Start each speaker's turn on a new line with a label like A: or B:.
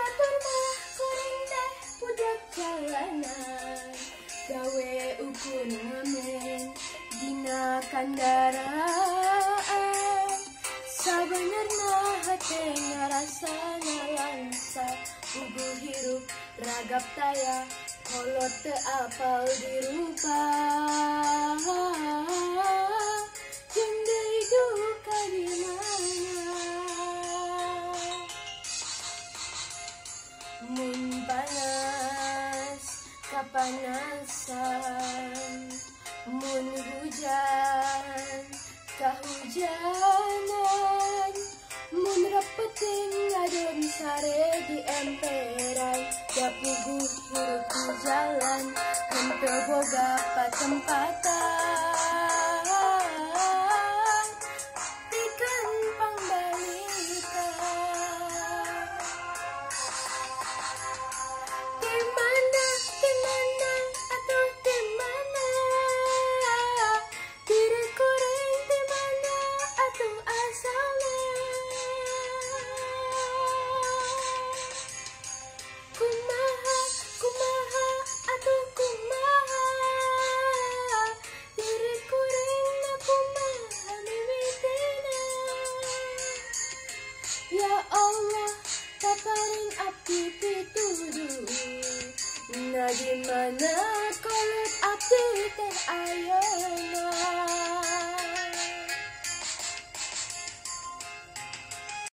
A: batur mah kuring teh budak jalanan, gawe ukun ngamen dina kandaraan. Sabenerna hate ngarasana langsa, bubuh hirup ragap taya, kolot teu apal dirupa. Jeung deui duka di mana, mun panas kapanasan, mun hujan kahujanan, mun repeting ngadon sare di emperan, da puguh hirup di jalan, henteu boga patempatan, pikeun pangbalikan. Di mana atuh di mana, diri kuring di mana atuh asalna. Kumaha atuh kumaha, diri kuring na kumaha mimitena. Ya Allah, paparin abdi pituduh, na di mana